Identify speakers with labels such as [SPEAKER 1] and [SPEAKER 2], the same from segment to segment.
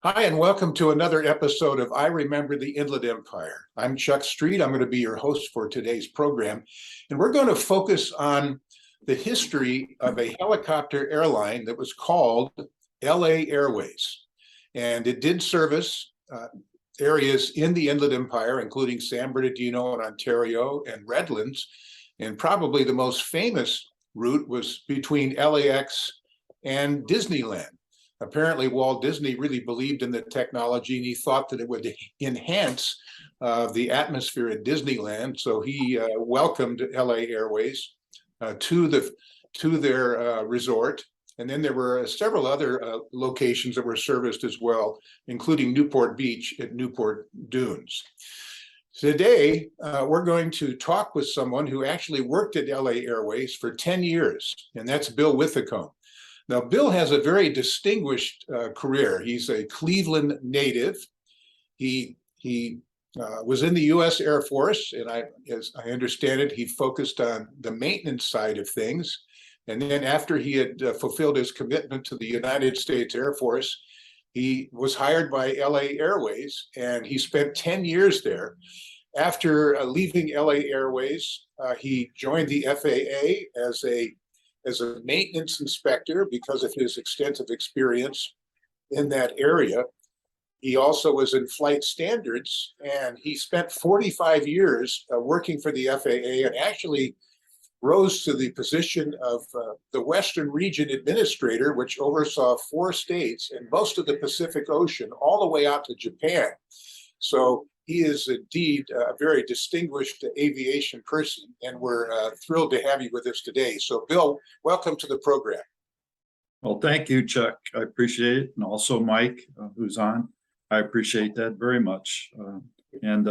[SPEAKER 1] Hi, and welcome to another episode of I Remember the Inland Empire. I'm Chuck Street. I'm going to be your host for today's program, and we're going to focus on the history of a helicopter airline that was called LA Airways. And it did service areas in the Inland Empire, including San Bernardino and Ontario and Redlands. And probably the most famous route was between LAX and Disneyland. Apparently, Walt Disney really believed in the technology, and he thought that it would enhance the atmosphere at Disneyland. So he welcomed LA Airways to their resort. And then there were several other locations that were serviced as well, including Newport Beach at Newport Dunes. Today, we're going to talk with someone who actually worked at LA Airways for 10 years, and that's Bill Withicone. Now, Bill has a very distinguished career. He's a Cleveland native. He was in the U.S. Air Force, and as I understand it, he focused on the maintenance side of things. And then after he had fulfilled his commitment to the United States Air Force, he was hired by LA Airways, and he spent 10 years there. After leaving LA Airways, he joined the FAA as a maintenance inspector because of his extensive experience in that area. He also was in flight standards, and he spent 45 years working for the FAA and actually rose to the position of the Western Region Administrator, which oversaw 4 states and most of the Pacific Ocean, all the way out to Japan. So he is indeed a very distinguished aviation person, and we're thrilled to have you with us today. So, Bill, welcome to the program.
[SPEAKER 2] Well, thank you, Chuck. I appreciate it. And also Mike, who's on. I appreciate that very much. And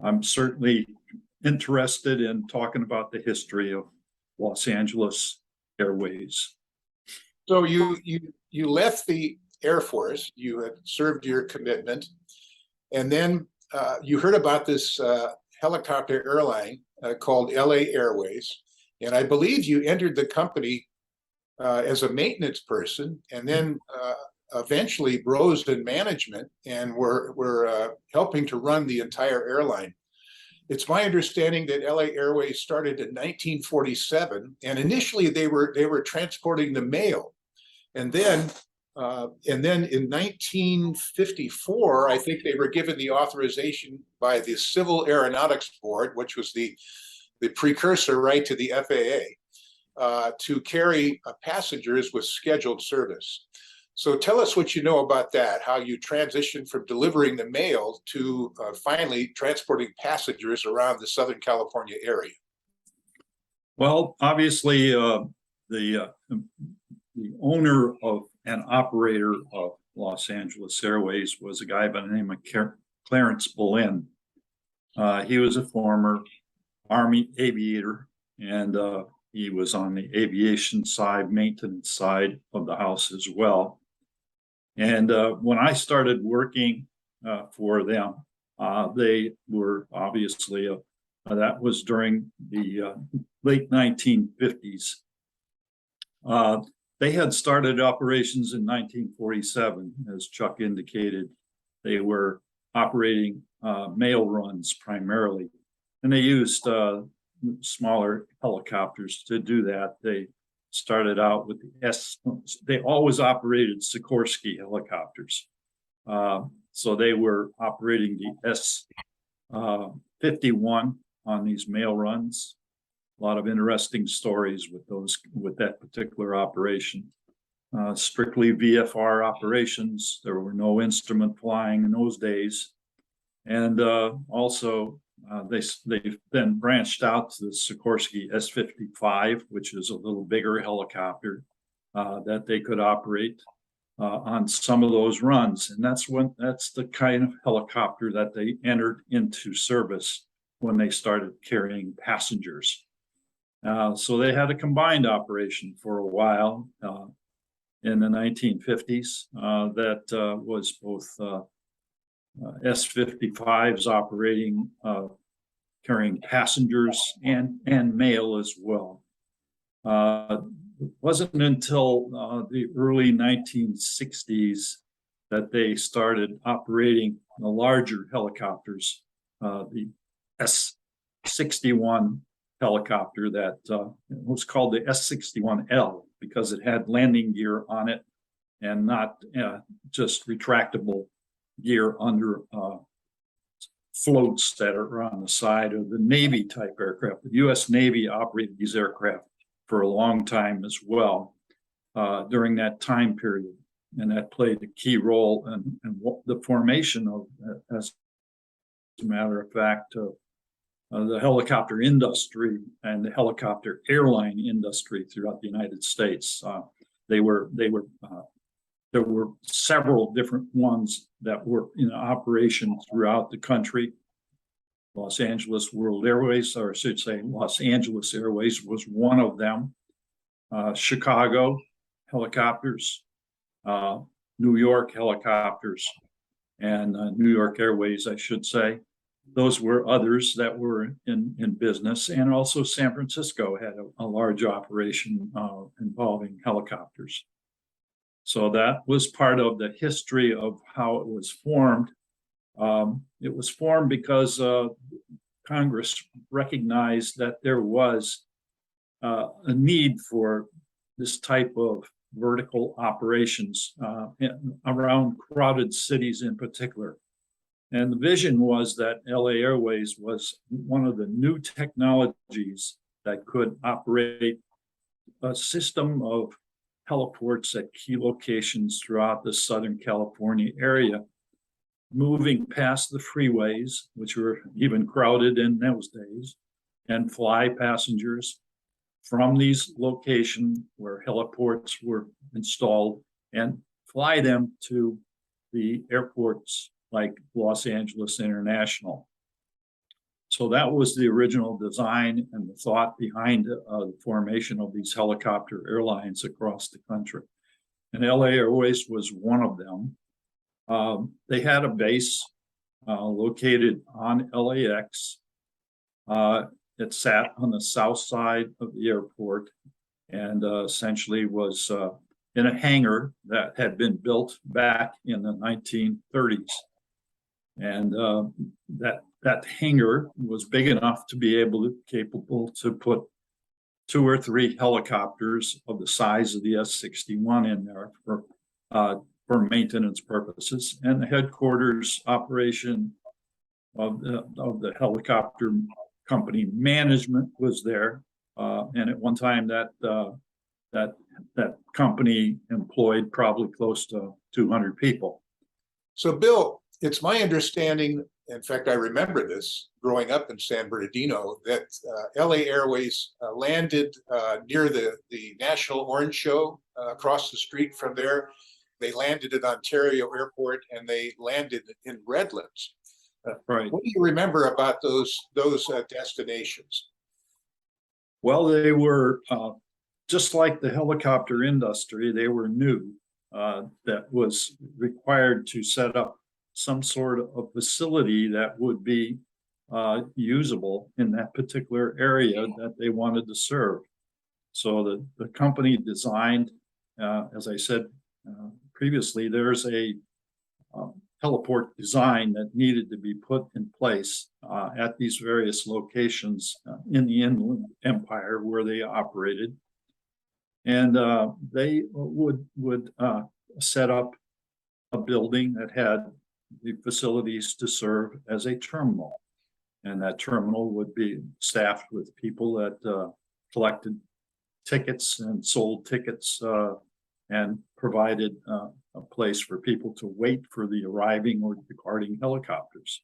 [SPEAKER 2] I'm certainly interested in talking about the history of Los Angeles Airways.
[SPEAKER 1] So you left the Air Force, you had served your commitment, and then you heard about this helicopter airline called LA Airways, and I believe you entered the company as a maintenance person, and then eventually rose in management and were helping to run the entire airline. It's my understanding that LA Airways started in 1947, and initially they were transporting the mail, and then in 1954, I think they were given the authorization by the Civil Aeronautics Board, which was the precursor right to the FAA, to carry passengers with scheduled service. So tell us what you know about that, how you transitioned from delivering the mail to finally transporting passengers around the Southern California area.
[SPEAKER 2] Well, obviously, the owner of and operator of Los Angeles Airways was a guy by the name of Clarence Boleyn. He was a former Army aviator, and he was on the aviation side, maintenance side of the house as well. And when I started working for them, they were obviously, that was during the late 1950s. They had started operations in 1947, as Chuck indicated. They were operating mail runs primarily, and they used smaller helicopters to do that. They started out with they always operated Sikorsky helicopters. So they were operating the S-51 on these mail runs. A lot of interesting stories with that particular operation. Strictly VFR operations. There were no instrument flying in those days. And also they then branched out to the Sikorsky S-55, which is a little bigger helicopter that they could operate on some of those runs. And that's the kind of helicopter that they entered into service when they started carrying passengers. So they had a combined operation for a while in the 1950s that was both S-55s operating, carrying passengers and mail as well. It wasn't until the early 1960s that they started operating the larger helicopters, the S-61 helicopter that was called the S-61L because it had landing gear on it and not just retractable gear under floats that are on the side of the Navy type aircraft. The U.S. Navy operated these aircraft for a long time as well during that time period. And that played a key role in the formation of, as a matter of fact, the helicopter industry and the helicopter airline industry throughout the United States. There were several different ones that were in operation throughout the country. Los Angeles World Airways, or I should say Los Angeles Airways, was one of them. Chicago helicopters, New York helicopters, and New York Airways, I should say. Those were others that were in business, and also San Francisco had a large operation involving helicopters. So that was part of the history of how it was formed. It was formed because Congress recognized that there was a need for this type of vertical operations around crowded cities in particular. And the vision was that LA Airways was one of the new technologies that could operate a system of heliports at key locations throughout the Southern California area, moving past the freeways, which were even crowded in those days, and fly passengers from these locations where heliports were installed and fly them to the airports like Los Angeles International. So that was the original design and the thought behind the formation of these helicopter airlines across the country. And LA Airways was one of them. They had a base located on LAX. It sat on the south side of the airport and essentially was in a hangar that had been built back in the 1930s. And that hangar was big enough to be capable to put 2 or 3 helicopters of the size of the S-61 in there for maintenance purposes. And the headquarters operation of the helicopter company management was there. And at one time that company employed probably close to 200 people.
[SPEAKER 1] So Bill, it's my understanding, in fact, I remember this growing up in San Bernardino, that LA Airways landed near the National Orange Show across the street from there. They landed at Ontario Airport and they landed in Redlands.
[SPEAKER 2] Right.
[SPEAKER 1] What do you remember about those destinations?
[SPEAKER 2] Well, they were just like the helicopter industry, they were new. That was required to set up some sort of facility that would be usable in that particular area that they wanted to serve. So the company designed, as I said previously, there's a heliport design that needed to be put in place at these various locations in the Inland Empire where they operated. And they would set up a building that had the facilities to serve as a terminal. And that terminal would be staffed with people that collected tickets and sold tickets and provided a place for people to wait for the arriving or departing helicopters.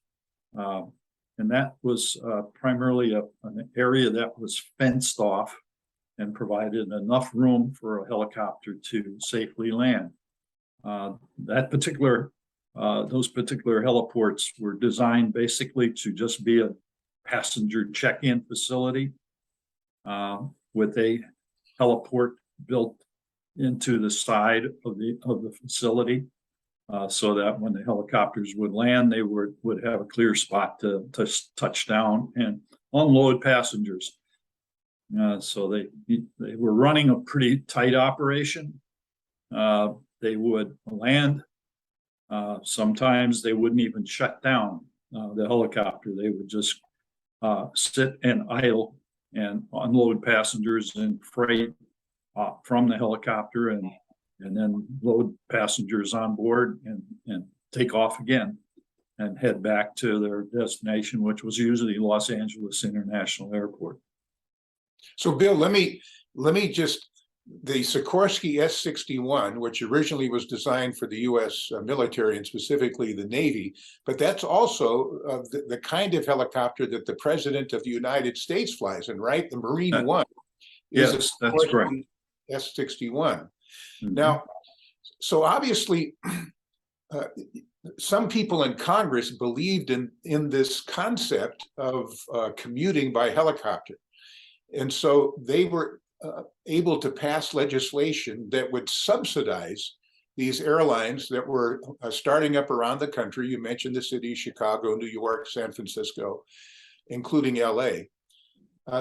[SPEAKER 2] And that was primarily an area that was fenced off and provided enough room for a helicopter to safely land. Those particular heliports were designed basically to just be a passenger check-in facility with a heliport built into the side of the facility, so that when the helicopters would land, they would have a clear spot to touch down and unload passengers. So they were running a pretty tight operation. They would land Sometimes they wouldn't even shut down the helicopter. They would just sit and idle and unload passengers and freight from the helicopter, and then load passengers on board and take off again and head back to their destination, which was usually Los Angeles International Airport.
[SPEAKER 1] So Bill, let me just, the Sikorsky S-61, which originally was designed for the U.S. military and specifically the Navy, but that's also the kind of helicopter that the President of the United States flies in, right? The Marine One is
[SPEAKER 2] Yes,
[SPEAKER 1] a
[SPEAKER 2] that's correct.
[SPEAKER 1] S-61.
[SPEAKER 2] Mhm.
[SPEAKER 1] Now, so obviously, some people in Congress believed in this concept of commuting by helicopter. And so they were able to pass legislation that would subsidize these airlines that were starting up around the country. You mentioned the city of Chicago, New York, San Francisco, including LA.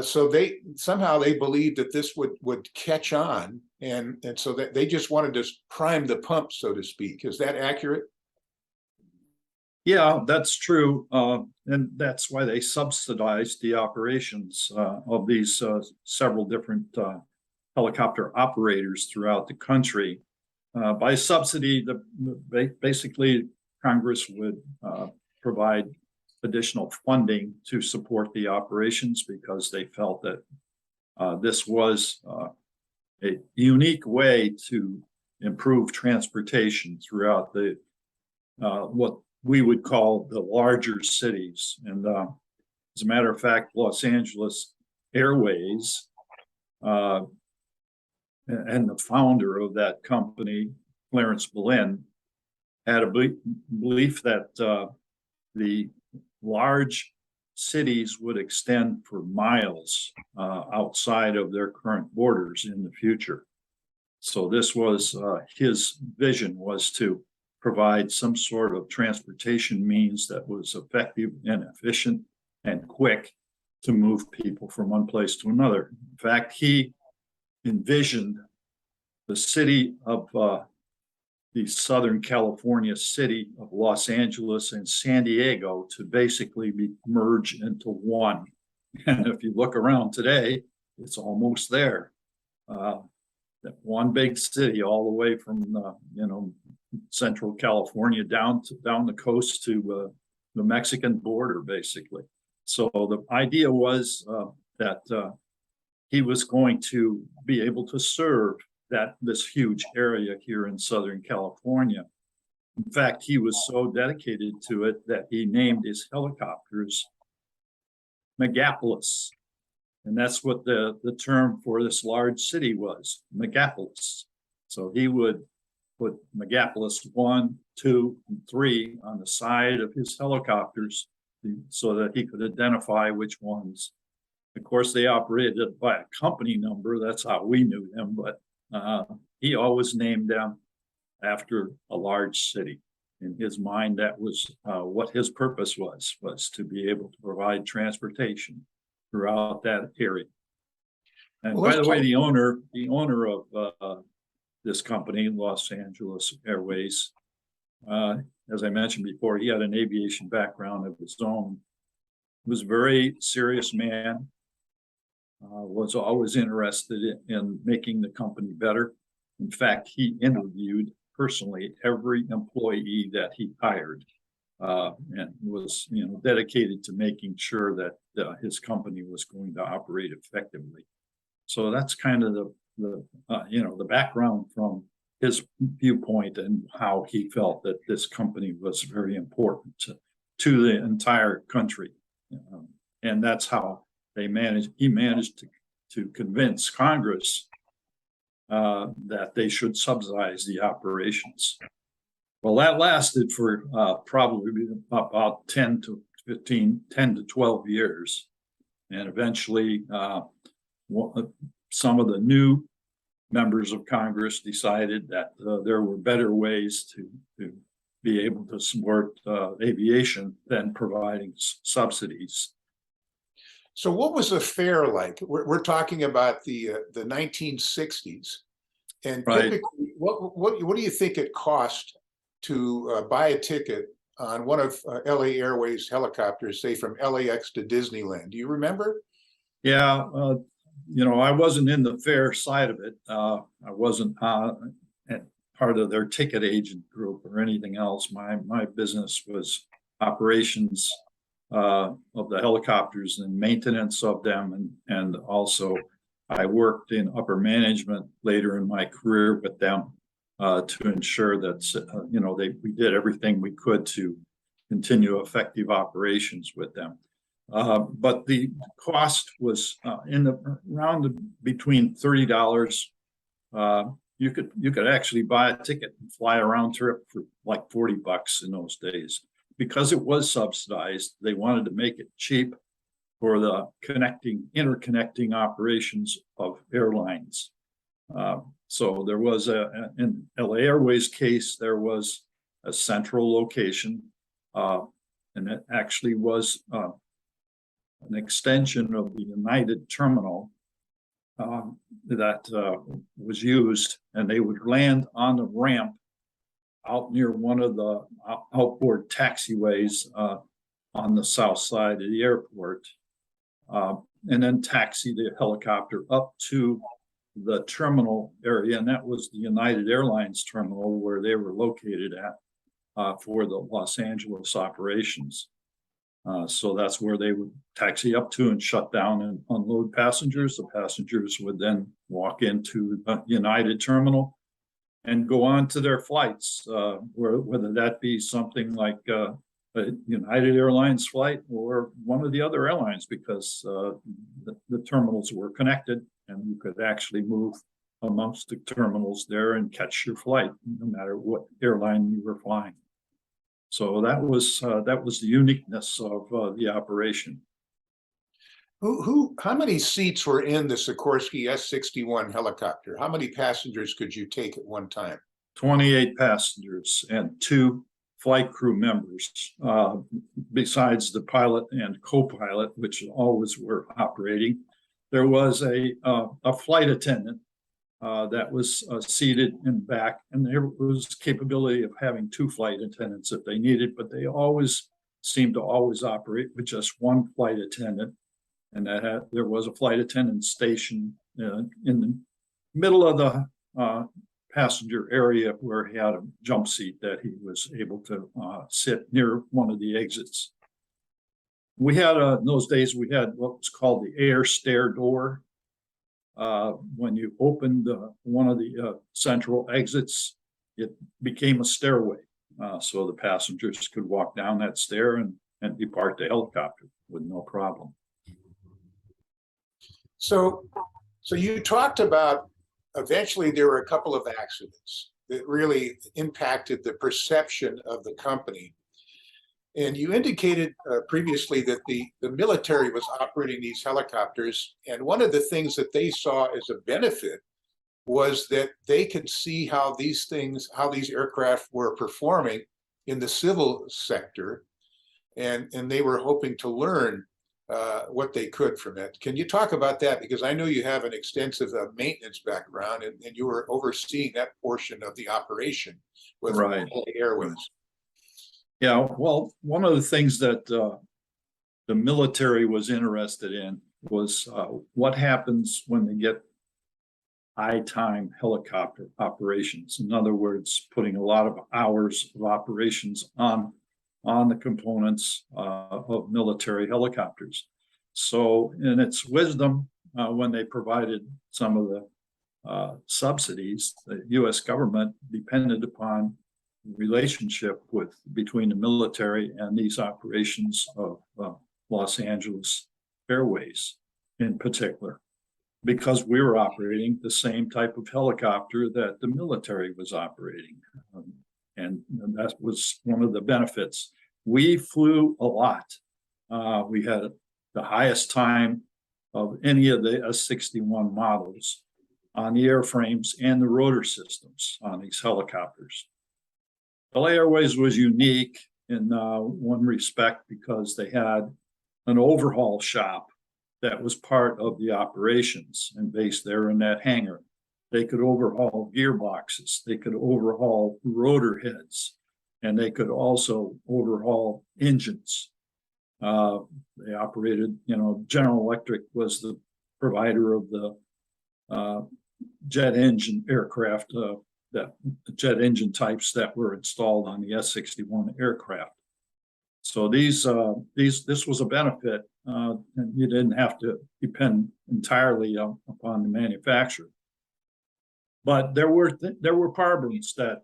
[SPEAKER 1] So they somehow believed that this would catch on, and so that they just wanted to prime the pump, so to speak. Is that accurate?
[SPEAKER 2] Yeah, that's true. And that's why they subsidized the operations of these several different helicopter operators throughout the country. By subsidy, basically Congress would provide additional funding to support the operations, because they felt that this was a unique way to improve transportation throughout the what we would call the larger cities. And as a matter of fact, Los Angeles Airways and the founder of that company, Clarence Boulin, had a belief that the large cities would extend for miles outside of their current borders in the future. So this was his vision, was to provide some sort of transportation means that was effective and efficient and quick to move people from one place to another. In fact, he envisioned the city of the Southern California city of Los Angeles and San Diego to basically be merged into one. And if you look around today, it's almost there. That one big city, all the way from Central California down the coast to the Mexican border, basically. So the idea was that he was going to be able to serve this huge area here in Southern California. In fact, he was so dedicated to it that he named his helicopters Megapolis. And that's what the term for this large city was, Megapolis. So he would put Megapolis 1, 2, and 3 on the side of his helicopters so that he could identify which ones. Of course, they operated by a company number. That's how we knew them, but he always named them after a large city. In his mind, that was what his purpose was to be able to provide transportation throughout that area. And by the way, the owner of this company, Los Angeles Airways, as I mentioned before, he had an aviation background of his own. He was a very serious man, was always interested in making the company better. In fact, he interviewed personally every employee that he hired, and was dedicated to making sure that his company was going to operate effectively. So that's kind of the background from his viewpoint and how he felt that this company was very important to the entire country. And that's how he managed to convince Congress that they should subsidize the operations. Well, that lasted for probably about 10 to 12 years. And eventually some of the new members of Congress decided that there were better ways to be able to support aviation than providing subsidies.
[SPEAKER 1] So what was the fare like? We're talking about the 1960s. And
[SPEAKER 2] right.
[SPEAKER 1] Typically, what do you think it cost to buy a ticket on one of LA Airways helicopters, say from LAX to Disneyland. Do you remember?
[SPEAKER 2] Yeah, I wasn't in the fare side of it. I wasn't part of their ticket agent group or anything else. My business was operations of the helicopters and maintenance of them, and also I worked in upper management later in my career with them to ensure that we did everything we could to continue effective operations with them. But the cost was around between $30. You could actually buy a ticket and fly a round trip for like $40 in those days. Because it was subsidized, they wanted to make it cheap for the interconnecting operations of airlines. So there was in LA Airways case, there was a central location, and it actually was an extension of the United Terminal that was used, and they would land on the ramp out near one of the outboard taxiways on the south side of the airport, and then taxi the helicopter up to the terminal area, and that was the United Airlines terminal where they were located at for the Los Angeles operations. So that's where they would taxi up to and shut down and unload passengers. The passengers would then walk into the United terminal and go on to their flights, whether that be something like a United Airlines flight or one of the other airlines, because the terminals were connected and you could actually move amongst the terminals there and catch your flight, no matter what airline you were flying. So that was the uniqueness of the operation.
[SPEAKER 1] How many seats were in the Sikorsky S-61 helicopter? How many passengers could you take at one time?
[SPEAKER 2] 28 passengers and 2 flight crew members, besides the pilot and co-pilot, which always were operating. There was a flight attendant that was seated in back, and there was capability of having 2 flight attendants if they needed, but they always seemed to operate with just 1 flight attendant. And there was a flight attendant station in the middle of the passenger area where he had a jump seat that he was able to sit near one of the exits. We had, in those days, we had what was called the air stair door. When you opened one of the central exits, it became a stairway. So the passengers could walk down that stair and depart the helicopter with no problem.
[SPEAKER 1] So you talked about eventually there were a couple of accidents that really impacted the perception of the company. And you indicated previously that the military was operating these helicopters. And one of the things that they saw as a benefit was that they could see how these aircraft were performing in the civil sector. And they were hoping to learn what they could from it. Can you talk about that? Because I know you have an extensive maintenance background, and you were overseeing that portion of the operation with Airways.
[SPEAKER 2] Yeah, well, one of the things that the military was interested in was what happens when they get high-time helicopter operations. In other words, putting a lot of hours of operations on the components of military helicopters. So in its wisdom, when they provided some of the subsidies, the U.S. government depended upon relationship between the military and these operations of Los Angeles Airways in particular, because we were operating the same type of helicopter that the military was operating. And that was one of the benefits. We flew a lot. We had the highest time of any of the S-61 models on the airframes and the rotor systems on these helicopters. LA Airways was unique in one respect because they had an overhaul shop that was part of the operations and based there in that hangar. They could overhaul gearboxes. They could overhaul rotor heads. and they could also overhaul engines. They operated, General Electric was the provider of the jet engine aircraft, the jet engine types that were installed on the S-61 aircraft. So this was a benefit, and you didn't have to depend entirely upon the manufacturer. But there were problems that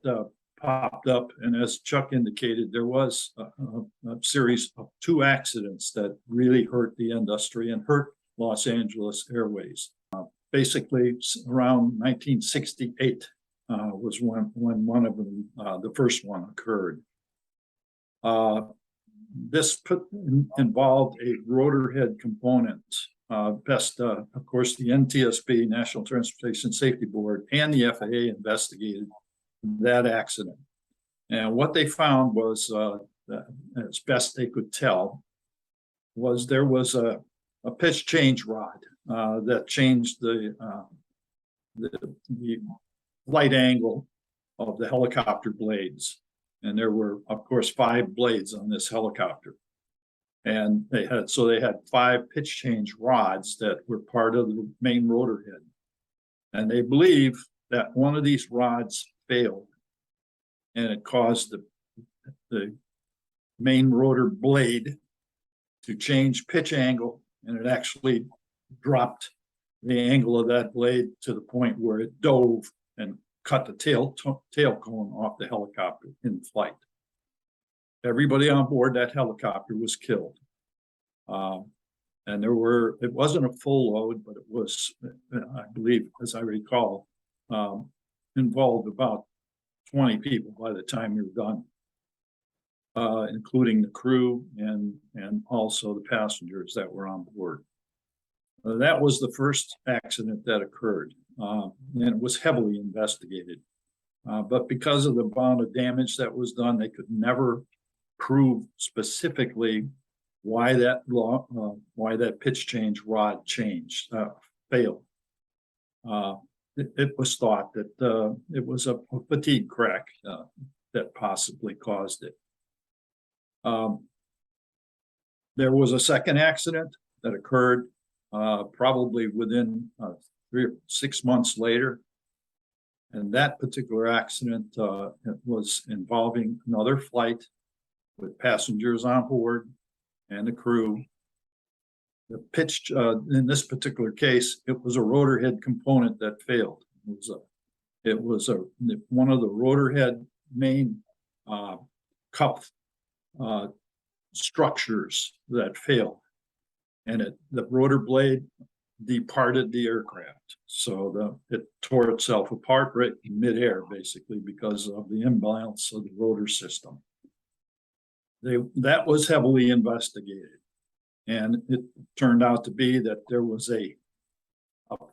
[SPEAKER 2] popped up, and as Chuck indicated, there was a series of 2 accidents that really hurt the industry and hurt Los Angeles Airways. Basically, around 1968 was when one of them, the first one, occurred. This involved a rotor head component. Of course, the NTSB, National Transportation Safety Board, and the FAA investigated that accident. And what they found was, that, as best they could tell, was there was a pitch change rod that changed the flight angle of the helicopter blades. And there were, of course, 5 blades on this helicopter. And they had 5 pitch change rods that were part of the main rotor head. And they believe that one of these rods failed, and it caused the main rotor blade to change pitch angle, and it actually dropped the angle of that blade to the point where it dove and cut the tail cone off the helicopter in flight. Everybody on board that helicopter was killed. And it wasn't a full load, but it was, I believe, as I recall, involved about 20 people by the time you're done, including the crew and also the passengers that were on board. That was the first accident that occurred, and it was heavily investigated. But because of the amount of damage that was done, they could never prove specifically why that pitch change rod failed. It was thought that it was a fatigue crack that possibly caused it. There was a second accident that occurred probably within 3 or 6 months later. And that particular accident was involving another flight with passengers on board and the crew. The pitch, in this particular case, it was a rotor head component that failed. It was one of the rotor head main cup structures that failed, and the rotor blade departed the aircraft. So it tore itself apart right in midair, basically, because of the imbalance of the rotor system. That was heavily investigated, and it turned out to be that there was a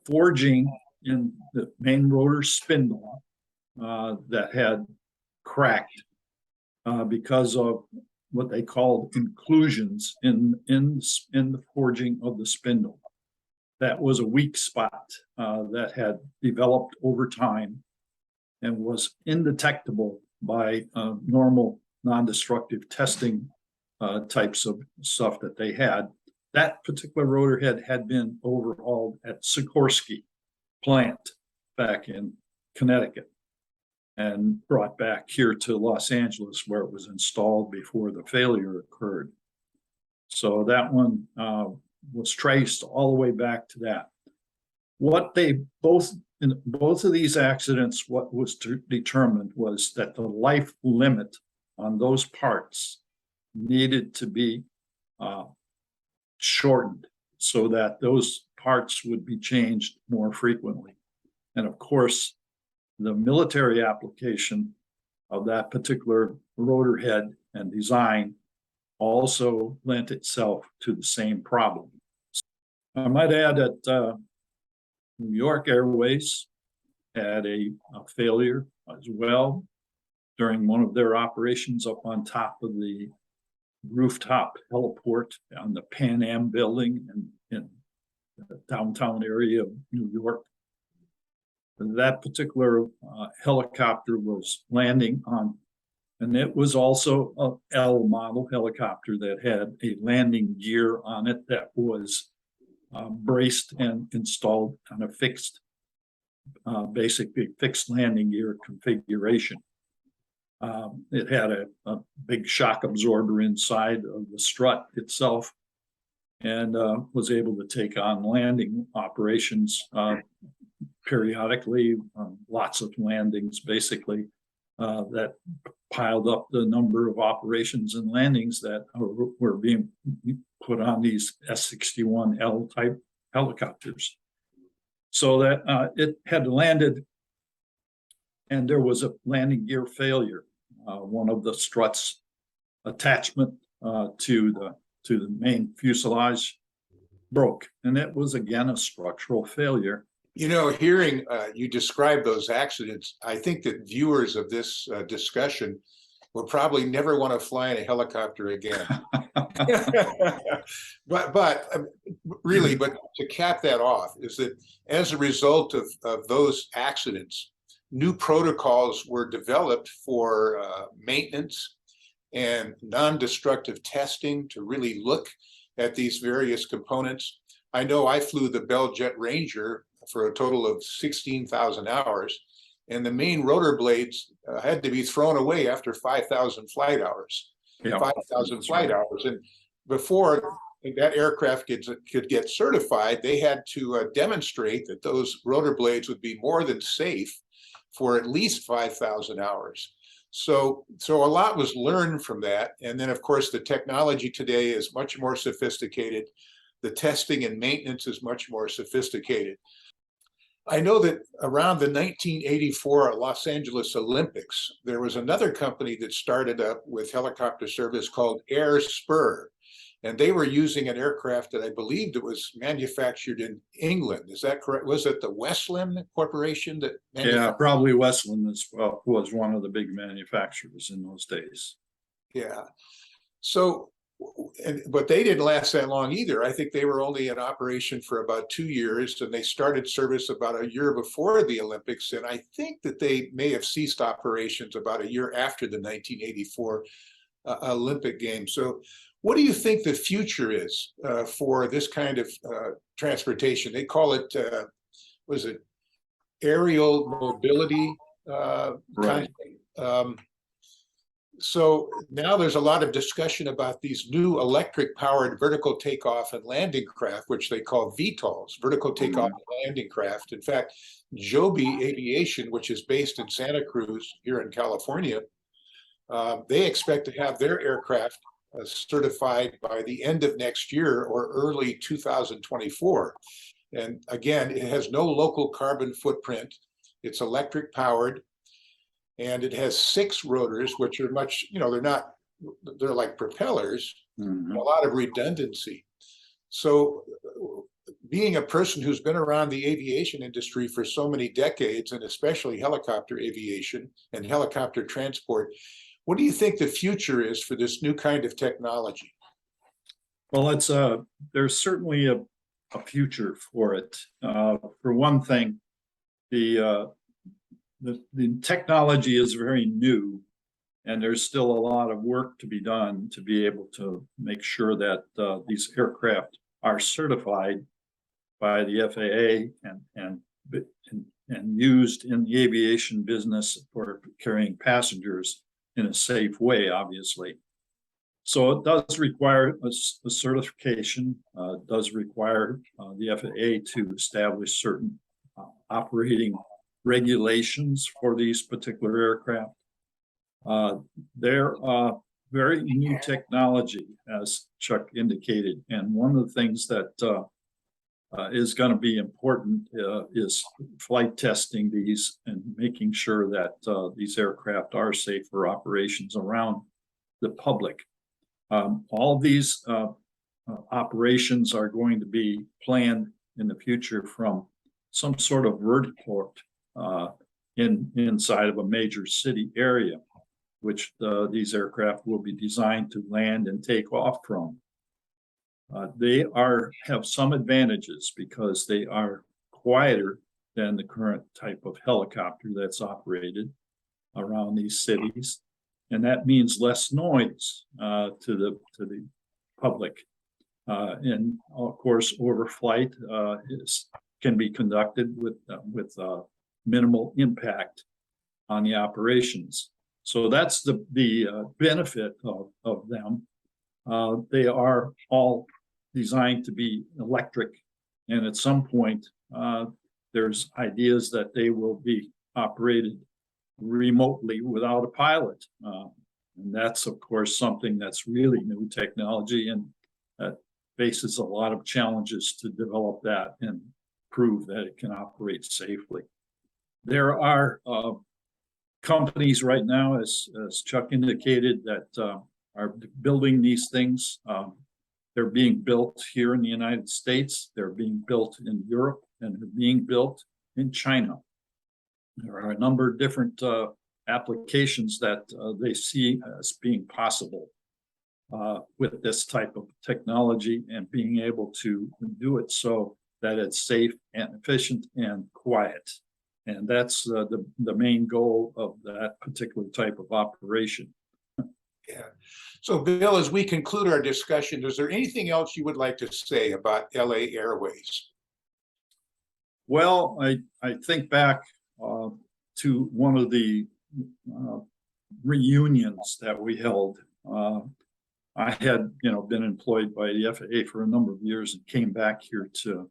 [SPEAKER 2] forging in the main rotor spindle that had cracked because of what they called inclusions in the forging of the spindle. That was a weak spot that had developed over time and was indetectable by normal non-destructive testing types of stuff that they had. That particular rotor head had been overhauled at Sikorsky plant back in Connecticut and brought back here to Los Angeles, where it was installed before the failure occurred. So that one was traced all the way back to that. In both of these accidents, what was determined was that the life limit on those parts needed to be shortened so that those parts would be changed more frequently. And of course, the military application of that particular rotor head and design also lent itself to the same problem. I might add that New York Airways had a failure as well during one of their operations up on top of the rooftop heliport on the Pan Am building in the downtown area of New York. That particular helicopter was landing on And it was also a L model helicopter that had a landing gear on it that was braced and installed on a basically fixed landing gear configuration. It had a big shock absorber inside of the strut itself, and was able to take on landing operations periodically, lots of landings basically, that piled up the number of operations and landings that were being put on these S-61L type helicopters. So that it had landed, and there was a landing gear failure. One of the struts attachment to the main fuselage broke, and it was again a structural failure.
[SPEAKER 1] You know, hearing you describe those accidents, I think that viewers of this discussion will probably never want to fly in a helicopter again. but really, but to cap that off is that as a result of those accidents, new protocols were developed for maintenance and non-destructive testing to really look at these various components. I know I flew the Bell Jet Ranger for a total of 16,000 hours, and the main rotor blades had to be thrown away after 5,000 flight hours.
[SPEAKER 2] Yeah,
[SPEAKER 1] 5,000 flight hours. And before that aircraft could get certified, they had to demonstrate that those rotor blades would be more than safe for at least 5,000 hours. So a lot was learned from that. And then, of course, the technology today is much more sophisticated. The testing and maintenance is much more sophisticated. I know that around the 1984 Los Angeles Olympics, there was another company that started up with helicopter service called Spur. And they were using an aircraft that I believed it was manufactured in England. Is that correct? Was it the Westland Corporation that manufactured?
[SPEAKER 2] Yeah, probably Westland was one of the big manufacturers in those days.
[SPEAKER 1] Yeah. So, but they didn't last that long either. I think they were only in operation for about 2 years, and they started service about a year before the Olympics. And I think that they may have ceased operations about a year after the 1984 Olympic Games. So what do you think the future is for this kind of transportation? They call it, was it aerial mobility?
[SPEAKER 2] Right.
[SPEAKER 1] So now there's a lot of discussion about these new electric powered vertical takeoff and landing craft, which they call VTOLs, vertical takeoff and landing craft. In fact, Joby Aviation, which is based in Santa Cruz here in California, they expect to have their aircraft certified by the end of next year or early 2024. And again, it has no local carbon footprint. It's electric powered. And it has 6 rotors, which are much, they're like propellers, a lot of redundancy. So being a person who's been around the aviation industry for so many decades, and especially helicopter aviation and helicopter transport, what do you think the future is for this new kind of technology?
[SPEAKER 2] Well, there's certainly a future for it. For one thing, the technology is very new, and there's still a lot of work to be done to be able to make sure that these aircraft are certified by the FAA and used in the aviation business for carrying passengers in a safe way, obviously. So it does require a certification, does require the FAA to establish certain operating regulations for these particular aircraft. They're very new technology, as Chuck indicated. And one of the things that is going to be important is flight testing these and making sure that these aircraft are safe for operations around the public. All these operations are going to be planned in the future from some sort of vertiport inside of a major city area, which these aircraft will be designed to land and take off from. They have some advantages because they are quieter than the current type of helicopter that's operated around these cities. and that means less noise to the public. And of course, overflight can be conducted with minimal impact on the operations. So that's the benefit of them. They are all designed to be electric, and at some point, there's ideas that they will be operated remotely without a pilot. And that's, of course, something that's really new technology, and that faces a lot of challenges to develop that and prove that it can operate safely. There are companies right now, as Chuck indicated, that are building these things. They're being built here in the United States. They're being built in Europe, and they're being built in China. There are a number of different applications that they see as being possible with this type of technology, and being able to do it so that it's safe and efficient and quiet. And that's the main goal of that particular type of operation.
[SPEAKER 1] Yeah. So, Bill, as we conclude our discussion, is there anything else you would like to say about LA Airways?
[SPEAKER 2] Well, I think back to one of the reunions that we held. I had, been employed by the FAA for a number of years and came back here to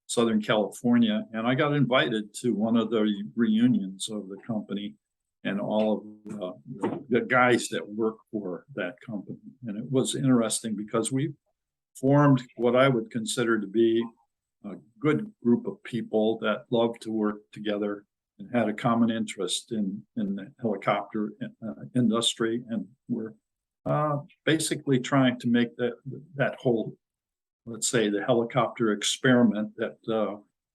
[SPEAKER 2] Southern California, and I got invited to one of the reunions of the company and all of the guys that work for that company. And it was interesting because we formed what I would consider to be a good group of people that love to work together and had a common interest in the helicopter industry, and we're basically trying to make that whole, let's say, the helicopter experiment that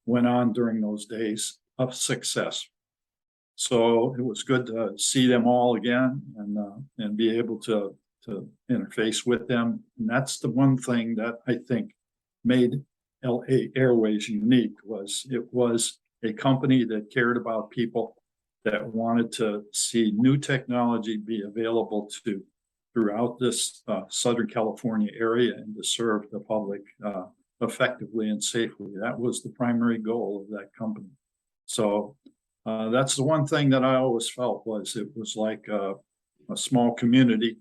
[SPEAKER 2] went on during those days a success. So it was good to see them all again and be able to interface with them. And that's the one thing that I think made LA Airways unique. It was a company that cared about people, that wanted to see new technology be available throughout this Southern California area, and to serve the public effectively and safely. That was the primary goal of that company. So that's the one thing that I always felt it was like a small community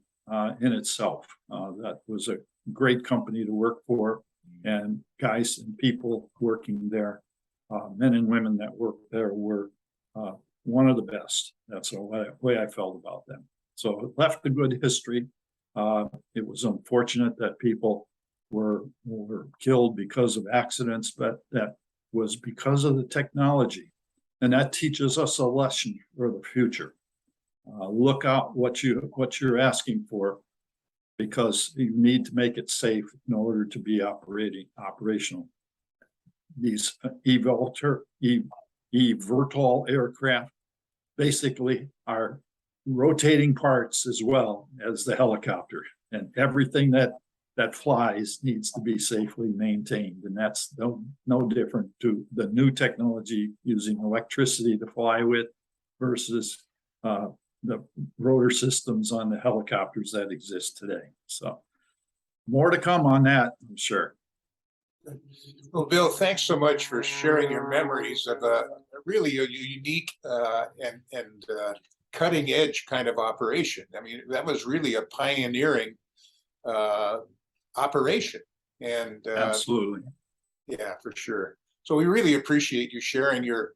[SPEAKER 2] in itself. That was a great company to work for, and guys and people working there, men and women that worked there, were one of the best. That's the way I felt about them. So it left a good history. It was unfortunate that people were killed because of accidents, but that was because of the technology. And that teaches us a lesson for the future. Look out what you're asking for, because you need to make it safe in order to be operational. These eVTOL aircraft basically are rotating parts as well as the helicopter, and everything that flies needs to be safely maintained. And that's no different to the new technology using electricity to fly with versus the rotor systems on the helicopters that exist today. So more to come on that, I'm sure.
[SPEAKER 1] Well, Bill, thanks so much for sharing your memories of really a unique and cutting edge kind of operation. I mean, that was really a pioneering operation. And
[SPEAKER 2] absolutely.
[SPEAKER 1] Yeah, for sure. So we really appreciate you sharing your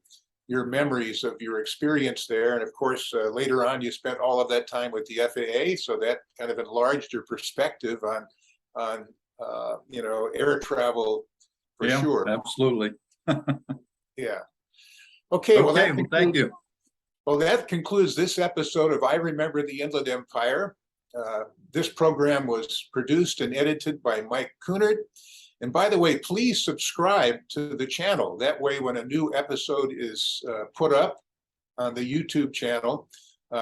[SPEAKER 1] memories of your experience there. And of course, later on, you spent all of that time with the FAA. So that kind of enlarged your perspective on air travel for sure.
[SPEAKER 2] Absolutely.
[SPEAKER 1] Yeah. Okay. Well,
[SPEAKER 2] thank you.
[SPEAKER 1] Well, that concludes this episode of I Remember the Inland Empire. This program was produced and edited by Mike Cunard. And by the way, please subscribe to the channel. That way, when a new episode is put up on the YouTube channel,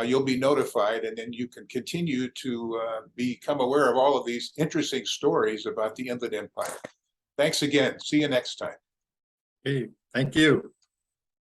[SPEAKER 1] you'll be notified, and then you can continue to become aware of all of these interesting stories about the Inland Empire. Thanks again. See you next time.
[SPEAKER 2] Hey, thank you.